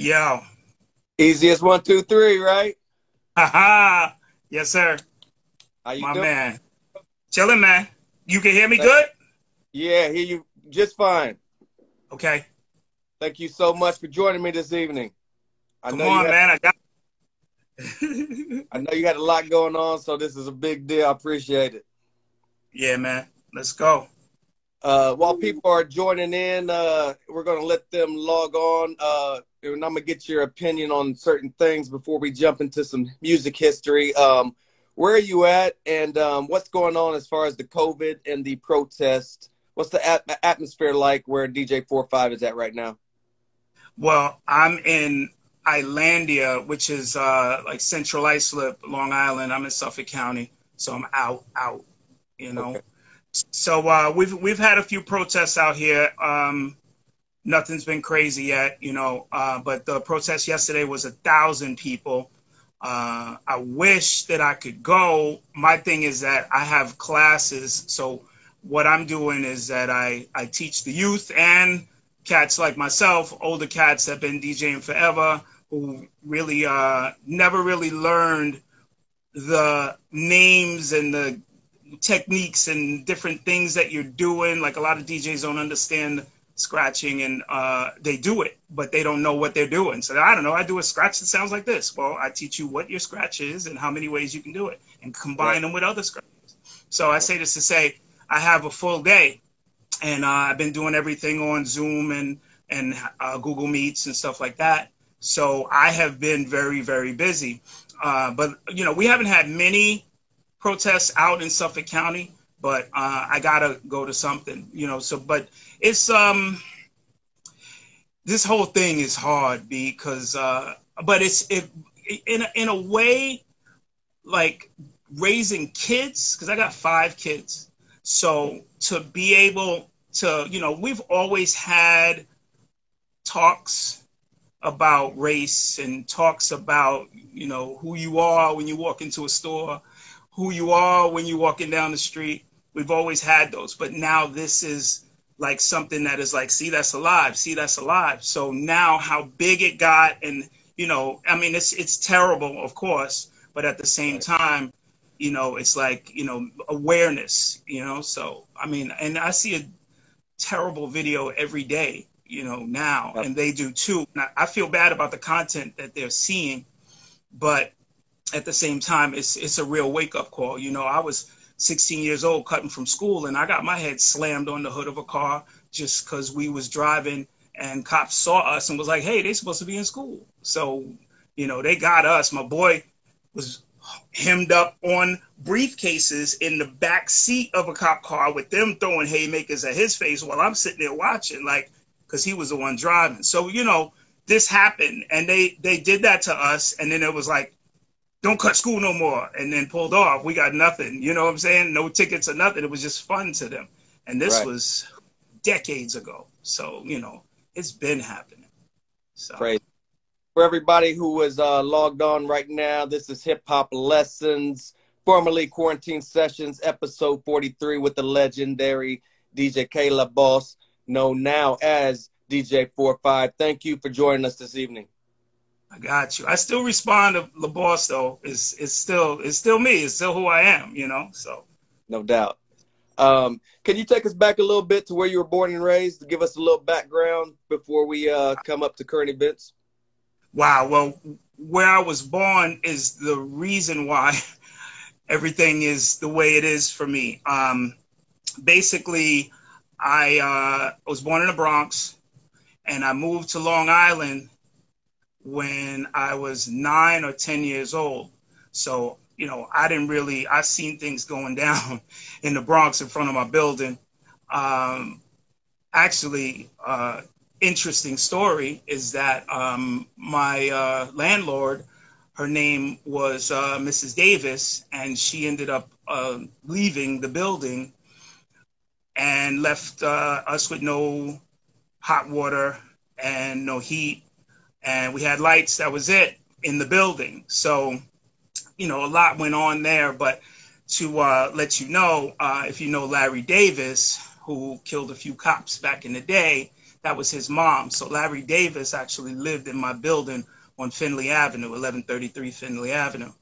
Yo. Easiest one, two, three, right? Haha. Yes, sir. How you My doing? man. Chilling, man. You can hear me Th- good? Yeah, hear you just fine. Okay. Thank you so much for joining me this evening. I Come know you on, had man. I got I know you had a lot going on, so this is a big deal. I appreciate it. Yeah, man. Let's go. While people are joining in, we're gonna let them log on, and I'm gonna get your opinion on certain things before we jump into some music history. Where are you at, and what's going on as far as the COVID and the protest? What's the atmosphere like where DJ 4our5ive is at right now? Well, I'm in Islandia, which is like Central Islip, Long Island. I'm in Suffolk County, so I'm out, you know. Okay. So we've had a few protests out here. Nothing's been crazy yet, but the protest yesterday was 1,000 people. I wish that I could go. My thing is that I have classes, so what I'm doing is that I teach the youth and cats like myself, older cats that have been DJing forever, who really never really learned the names and the techniques and different things that you're doing. Like a lot of DJs don't understand scratching, and they do it, but they don't know what they're doing. So I don't know. I do a scratch that sounds like this. Well, I teach you what your scratch is and how many ways you can do it, and Right. combine them with other scratches. So I say this to say I have a full day, and I've been doing everything on Zoom and Google Meets and stuff like that. So I have been very, very busy. But we haven't had many protests out in Suffolk County, but I gotta go to something, So, but it's this whole thing is hard because, but in a way, like raising kids, because I got 5 kids. So to be able to, we've always had talks about race and talks about, who you are when you walk into a store, who you are when you're walking down the street. We've always had those, but now this is like something that is like, see, that's alive. See, that's alive. So now how big it got, and I mean, it's terrible, of course, but at the same Right. time, it's like awareness. So I mean, and I see a terrible video every day, now, Yep. and they do too. Now, I feel bad about the content that they're seeing, but at the same time, it's a real wake up call. I was 16 years old cutting from school, and I got my head slammed on the hood of a car just because we was driving, and cops saw us and was like, "Hey, they supposed to be in school." So, they got us. My boy was hemmed up on briefcases in the back seat of a cop car with them throwing haymakers at his face while I'm sitting there watching, like, because he was the one driving. So, this happened, and they did that to us, and then it was like, don't cut school no more, and then pulled off. We got nothing. You know what I'm saying? No tickets or nothing. It was just fun to them. And this Right. was decades ago. So, it's been happening. So, Crazy. For everybody who is logged on right now, this is Hip Hop Lessons, formerly Quarantine Sessions, episode 43 with the legendary DJ Kayla Boss, known now as DJ 4our5ive. Thank you for joining us this evening. I got you. I still respond to the boss though. It's still me. It's still who I am, So No doubt. Can you take us back a little bit to where you were born and raised to give us a little background before we come up to current events? wow. Well, where I was born is the reason why everything is the way it is for me. Basically, I was born in the Bronx, and I moved to Long Island when I was 9 or 10 years old. So, I seen things going down in the Bronx in front of my building. Um, Actually, interesting story is that my landlord, her name was Mrs. Davis, and she ended up leaving the building and left us with no hot water and no heat, and we had lights. That was it in the building. So, a lot went on there. But to let you know, if you know Larry Davis, who killed a few cops back in the day, that was his mom. So Larry Davis actually lived in my building on Finley Avenue, 1133 Finley Avenue.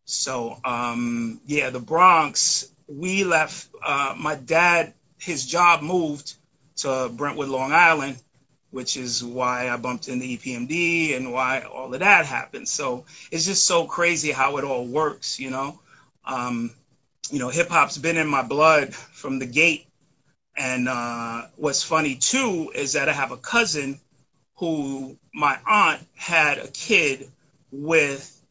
So, yeah, the Bronx, we left, my dad, his job moved to Brentwood, Long Island, which is why I bumped into EPMD and why all of that happened. So it's just so crazy how it all works, you know? Hip hop's been in my blood from the gate. And what's funny too is that I have a cousin who my aunt had a kid with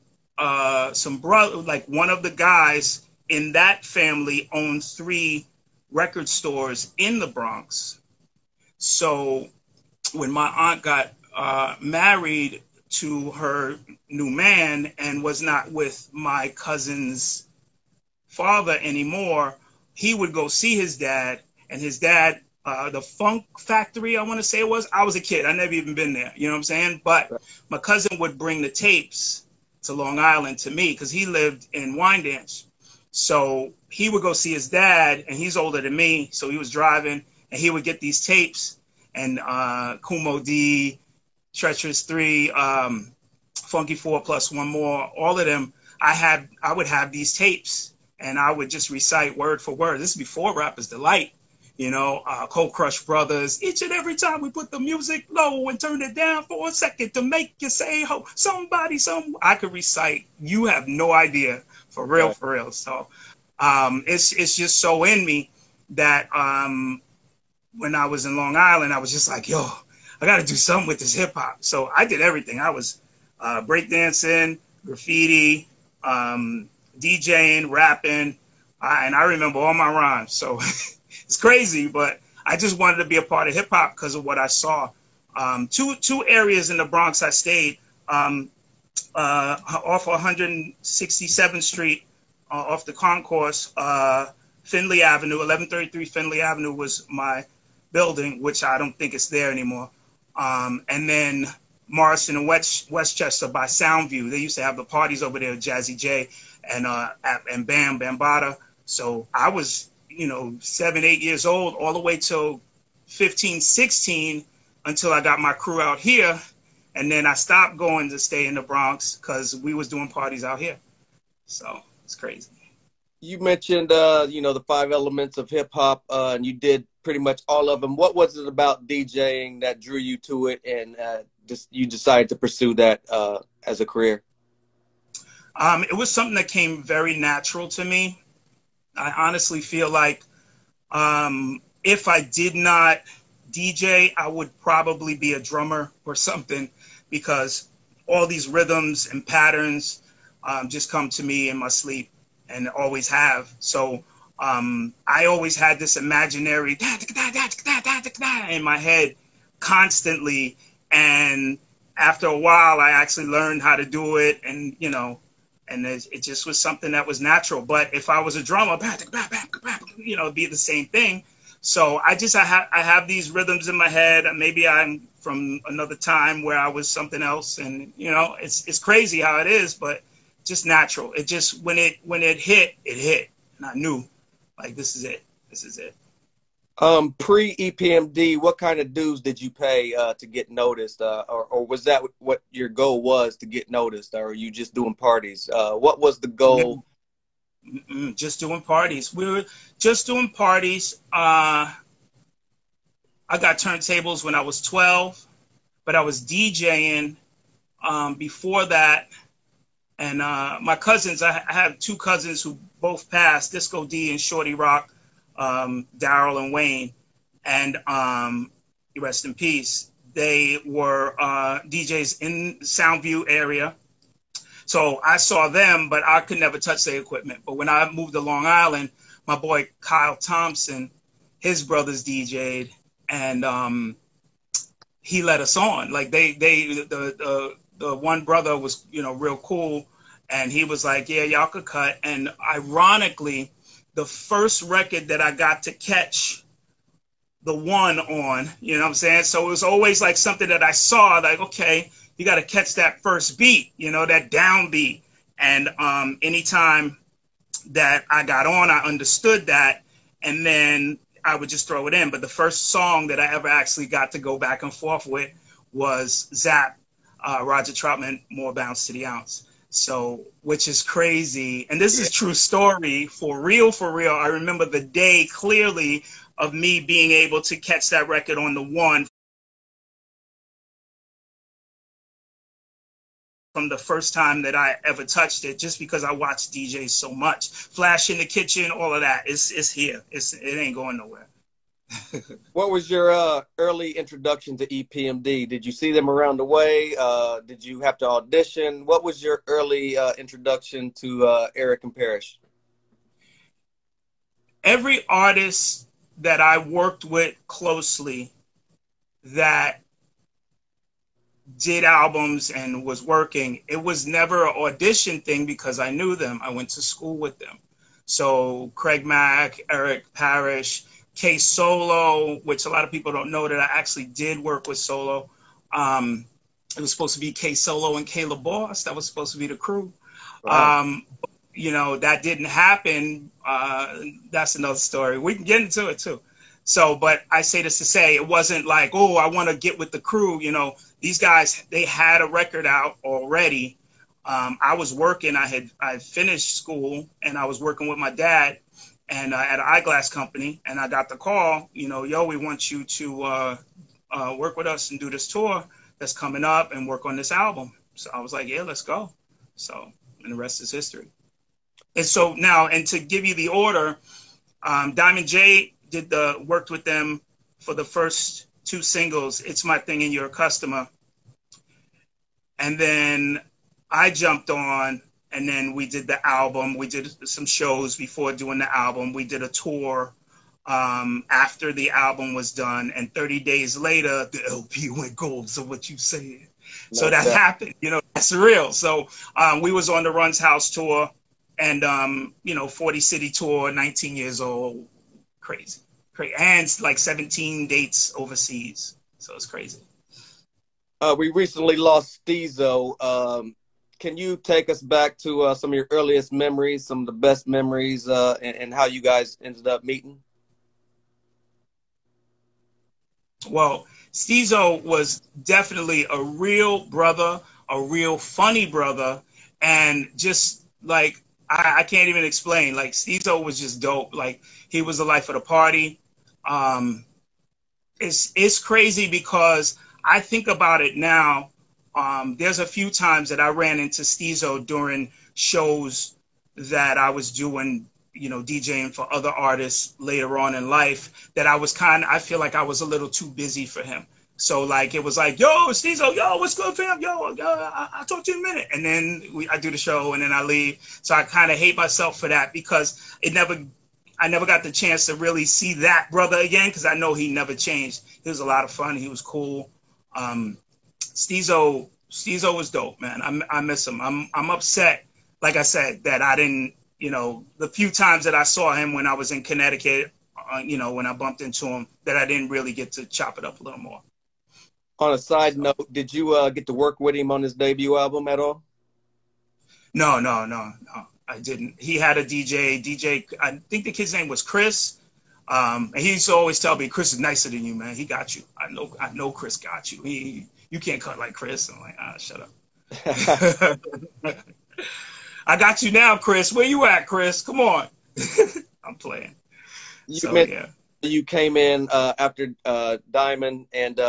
some brother, like one of the guys in that family owned 3 record stores in the Bronx. So when my aunt got married to her new man and was not with my cousin's father anymore, he would go see his dad, and his dad, the Funk Factory, I want to say it was. I was a kid. I never even been there. You know what I'm saying? But my cousin would bring the tapes to Long Island to me because he lived in Wyandanch. So he would go see his dad, and he's older than me. So he was driving, and he would get these tapes, and Kumo D, Treacherous 3, Funky 4 plus one more, all of them. I would have these tapes, and I would just recite word for word. This is before Rapper's Delight. Cold Crush Brothers. Each and every time we put the music low and turn it down for a second to make you say, "Ho, somebody, some." I could recite. You have no idea, for real, Right. for real. So, it's just so in me that when I was in Long Island, I was just like, "Yo, I got to do something with this hip hop." So I did everything. I was breakdancing, graffiti, DJing, rapping, and I remember all my rhymes. So. It's crazy, but I just wanted to be a part of hip hop because of what I saw. Two areas in the Bronx I stayed, off 167th Street, off the concourse, Finley Avenue, 1133 Finley Avenue was my building, which I don't think it's there anymore. And then Morrison and Westchester by Soundview. They used to have the parties over there, Jazzy J and Bam Bambata. So I was 7, 8 years old, all the way till 15, 16, until I got my crew out here. And then I stopped going to stay in the Bronx because we was doing parties out here. So it's crazy. You mentioned, the 5 elements of hip hop, and you did pretty much all of them. What was it about DJing that drew you to it, and you decided to pursue that as a career? It was something that came very natural to me. I honestly feel like if I did not DJ, I would probably be a drummer or something, because all these rhythms and patterns just come to me in my sleep and always have. So I always had this imaginary in my head constantly. And after a while, I actually learned how to do it, and and it just was something that was natural. But if I was a drummer, it'd be the same thing. So I have these rhythms in my head. Maybe I'm from another time where I was something else, and it's crazy how it is, but just natural. It just when it hit, it hit, and I knew, like, this is it. This is it. Pre EPMD, what kind of dues did you pay to get noticed, or was that what your goal was, to get noticed, or are you just doing parties? What was the goal? Just doing parties. We were just doing parties. I got turntables when I was 12, but I was DJing before that. And my cousins, I have 2 cousins who both passed, Disco D and Shorty Rock, Daryl and Wayne, and rest in peace. They were DJs in the Soundview area. So I saw them, but I could never touch their equipment. But when I moved to Long Island, my boy Kyle Thompson, his brothers DJ'd, and he let us on. Like the one brother was real cool, and he was like, "Yeah, y'all could cut." And ironically, the first record that I got to catch the one on, you know what I'm saying? So it was always like something that I saw, like, okay, you got to catch that first beat, that downbeat. And anytime that I got on, I understood that. And then I would just throw it in. But the first song that I ever actually got to go back and forth with was Zap, Roger Troutman, More Bounce to the Ounce. So, which is crazy. And this is true story, for real, for real. I remember the day clearly of me being able to catch that record on the one from the first time that I ever touched it, just because I watched DJs so much. Flash in the Kitchen, all of that. It's here. It ain't going nowhere. What was your early introduction to EPMD? Did you see them around the way? Did you have to audition? What was your early introduction to Eric and Parrish? Every artist that I worked with closely that did albums and was working, it was never an audition thing because I knew them. I went to school with them. So Craig Mack, Eric Parrish, K Solo, which a lot of people don't know that I actually did work with Solo. It was supposed to be K Solo and Caleb Boss. That was supposed to be the crew. Wow. You know, that didn't happen. That's another story. We can get into it too. So, but I say this to say, it wasn't like, oh, I want to get with the crew. You know, these guys, they had a record out already. I was working. I finished school and I was working with my dad and at an eyeglass company. And I got the call, you know, yo, we want you to work with us and do this tour that's coming up and work on this album. So I was like, yeah, let's go. So, and the rest is history. And so now, and to give you the order, Diamond J worked with them for the first two singles, It's My Thing and You're a Customer. And then I jumped on, and then we did the album. We did some shows before doing the album. We did a tour after the album was done, and 30 days later, the LP went gold. So what you saying? So that happened, you know, that's real. So we was on the Run's House tour and, you know, 40 city tour, 19 years old, crazy. And like 17 dates overseas. So it's crazy. We recently lost Stezo. Can you take us back to some of your earliest memories, some of the best memories, and how you guys ended up meeting? Well, Stezo was definitely a real brother, a real funny brother, and just like, I can't even explain. Like, Stezo was just dope. Like, he was the life of the party. It's crazy because I think about it now. There's a few times that I ran into Stezo during shows that I was doing, you know, DJing for other artists later on in life, that I feel like I was a little too busy for him. So like, it was like, yo, Stezo, yo, what's good, fam? Yo, I'll talk to you in a minute. And then I do the show and then I leave. So I kind of hate myself for that because I never got the chance to really see that brother again because I know he never changed. He was a lot of fun. He was cool. Stezo was dope, man. I miss him. I'm upset, like I said, that I didn't, you know, the few times that I saw him when I was in Connecticut, you know, when I bumped into him, that I didn't really get to chop it up a little more. On a side note, did you get to work with him on his debut album at all? No, I didn't. He had a DJ, I think the kid's name was Chris. And he used to always tell me, Chris is nicer than you, man. He got you. I know Chris got you. You can't cut like Chris. I'm like, shut up. I got you now, Chris. Where you at, Chris? Come on. I'm playing. You came in after Diamond and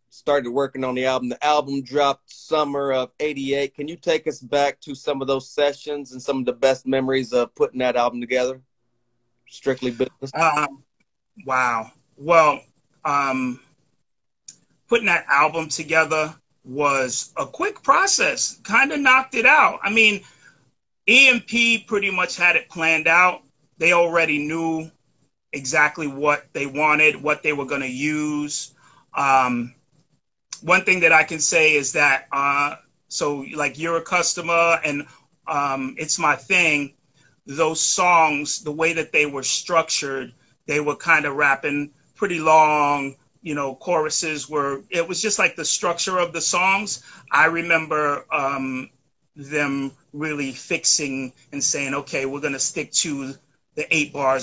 started working on the album. The album dropped summer of '88. Can you take us back to some of those sessions and some of the best memories of putting that album together? Strictly Business. Wow. Well, putting that album together was a quick process. Kind of knocked it out. I mean, EMP pretty much had it planned out. They already knew exactly what they wanted, what they were going to use. One thing that I can say is that, so like You're a Customer and It's My Thing, those songs, the way that they were structured, they were kind of rapping pretty long, you know, choruses it was just like the structure of the songs. I remember them really fixing and saying, okay, we're going to stick to the 8 bars